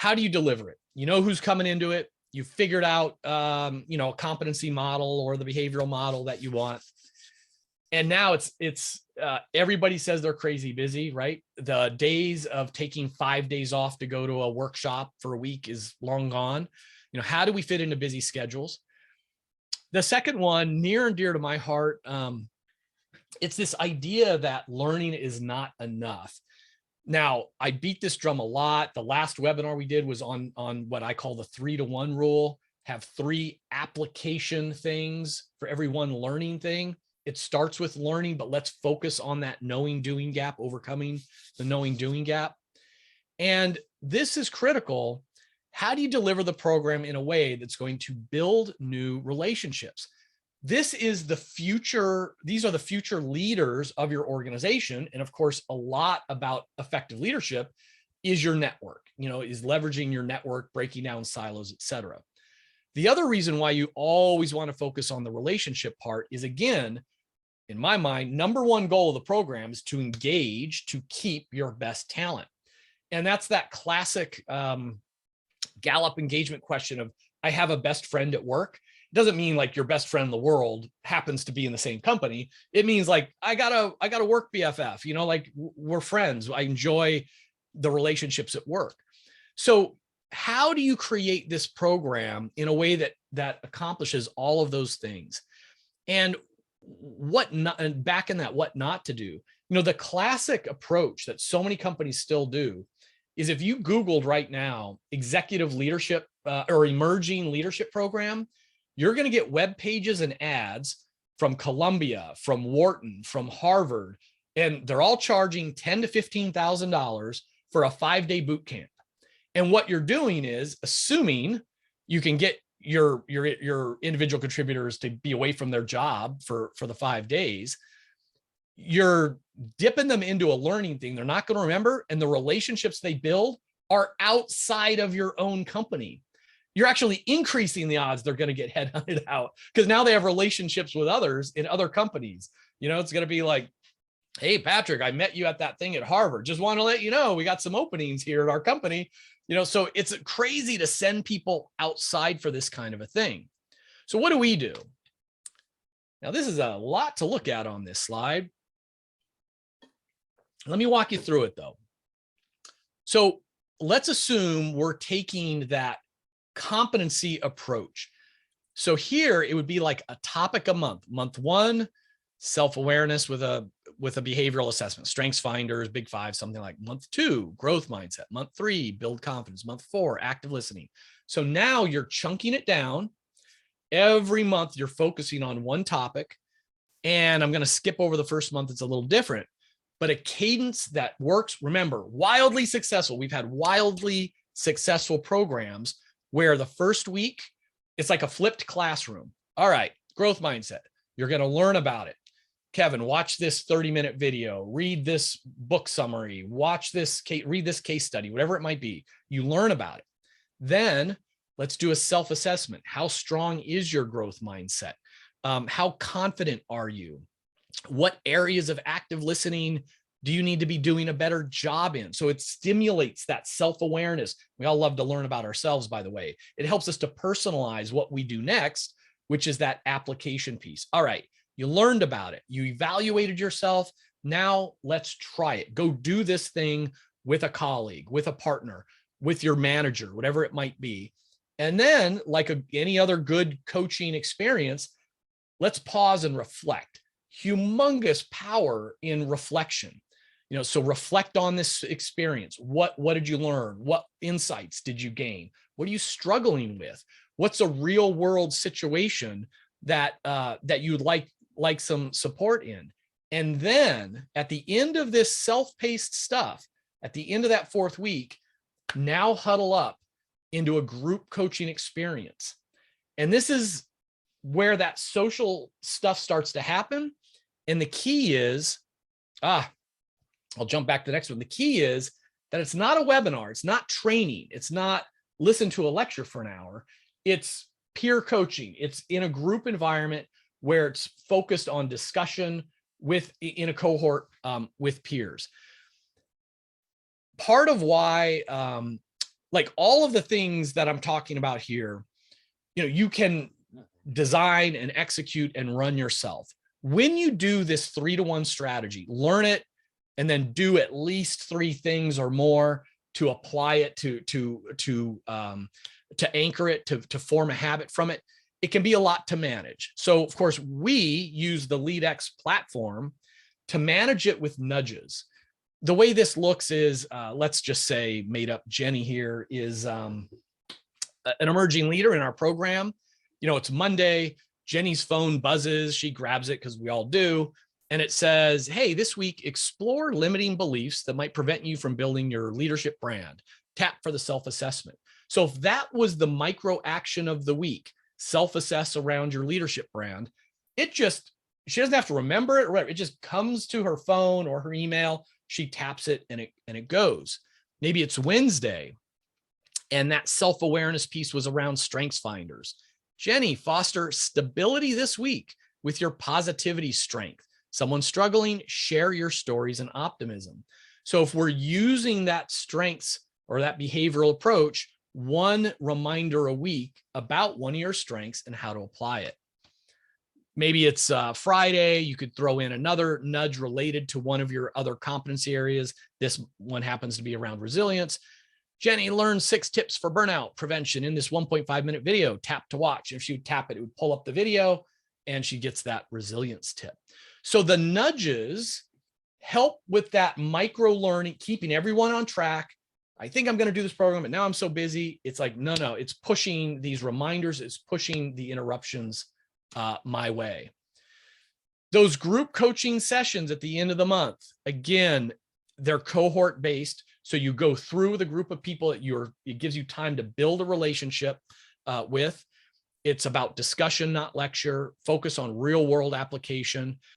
how do you deliver it? You know who's coming into it. You figured out, a competency model or the behavioral model that you want. And now it's everybody says they're crazy busy, right? The days of taking 5 days off to go to a workshop for a week is long gone. How do we fit into busy schedules? The second one, near and dear to my heart, it's this idea that learning is not enough. Now, I beat this drum a lot. The last webinar we did was on what I call the 3-to-1 rule. Have 3 application things for every one learning thing. It starts with learning, but let's focus on that knowing doing gap, overcoming the knowing doing gap. And this is critical. How do you deliver the program in a way that's going to build new relationships? This is the future. These are the future leaders of your organization. And of course, a lot about effective leadership is your network, is leveraging your network, breaking down silos, et cetera. The other reason why you always want to focus on the relationship part is, again, in my mind, number one goal of the program is to engage, to keep your best talent. And that's that classic Gallup engagement question of, I have a best friend at work. It doesn't mean like your best friend in the world happens to be in the same company. It means like, I got a work BFF, like we're friends. I enjoy the relationships at work. So how do you create this program in a way that accomplishes all of those things? And what not, and back in that, what not to do. The classic approach that so many companies still do is, if you Googled right now, executive leadership or emerging leadership program, you're going to get web pages and ads from Columbia, from Wharton, from Harvard, and they're all charging $10,000 to $15,000 for a 5-day boot camp. And what you're doing is assuming you can get your individual contributors to be away from their job for the 5 days. You're dipping them into a learning thing they're not going to remember, and the relationships they build are outside of your own company. You're actually increasing the odds they're going to get headhunted out, because now they have relationships with others in other companies. It's going to be like, hey, Patrick, I met you at that thing at Harvard. Just want to let you know we got some openings here at our company. So it's crazy to send people outside for this kind of a thing. So what do we do? Now, this is a lot to look at on this slide. Let me walk you through it, though. So let's assume we're taking that competency approach. So here it would be like a topic a month. Month 1, self-awareness with a behavioral assessment, strengths finders, big 5, something like. Month 2, growth mindset. Month 3, build confidence. Month 4, active listening. So now you're chunking it down. Every month you're focusing on one topic, and I'm going to skip over the first month. It's a little different, but a cadence that works. Remember, wildly successful. We've had wildly successful programs where the first week, it's like a flipped classroom. All right, growth mindset. You're going to learn about it. Kevin, watch this 30-minute video, read this book summary, read this case study, whatever it might be. You learn about it. Then let's do a self-assessment. How strong is your growth mindset? How confident are you? What areas of active listening do you need to be doing a better job in? So it stimulates that self-awareness. We all love to learn about ourselves, by the way. It helps us to personalize what we do next, which is that application piece. All right, you learned about it. You evaluated yourself. Now let's try it. Go do this thing with a colleague, with a partner, with your manager, whatever it might be. And then, like any other good coaching experience, let's pause and reflect. Humongous power in reflection. So reflect on this experience. What did you learn? What insights did you gain? What are you struggling with? What's a real world situation that you'd like some support in? And then at the end of this self-paced stuff, at the end of that 4th week, now huddle up into a group coaching experience. And this is where that social stuff starts to happen. And the key is, I'll jump back to the next one. The key is that it's not a webinar. It's not training. It's not listen to a lecture for an hour. It's peer coaching. It's in a group environment where it's focused on discussion in a cohort with peers. Part of why like all of the things that I'm talking about here, you can design and execute and run yourself. When you do this 3-to-1 strategy, learn it, and then do at least 3 things or more to apply it to anchor it, to form a habit from it. It can be a lot to manage. So of course we use the LeadX platform to manage it with nudges. The way this looks is, let's just say made up Jenny here is an emerging leader in our program. It's Monday, Jenny's phone buzzes, she grabs it because we all do. And it says, hey, this week, explore limiting beliefs that might prevent you from building your leadership brand. Tap for the self-assessment. So if that was the micro action of the week, self-assess around your leadership brand, she doesn't have to remember it or whatever. It just comes to her phone or her email. She taps it and it goes. Maybe it's Wednesday and that self-awareness piece was around strengths finders. Jenny, foster stability this week with your positivity strength. Someone struggling, share your stories and optimism. So if we're using that strengths or that behavioral approach, one reminder a week about one of your strengths and how to apply it. Maybe it's Friday, you could throw in another nudge related to one of your other competency areas. This one happens to be around resilience. Jenny learned 6 tips for burnout prevention in this 1.5-minute video, tap to watch. If she would tap it, it would pull up the video and she gets that resilience tip. So the nudges help with that micro learning, keeping everyone on track. I think I'm going to do this program, but now I'm so busy. It's like, no, it's pushing these reminders. It's pushing the interruptions my way. Those group coaching sessions at the end of the month, again, they're cohort based. So you go through with a group of people that it gives you time to build a relationship with. It's about discussion, not lecture, focus on real world application.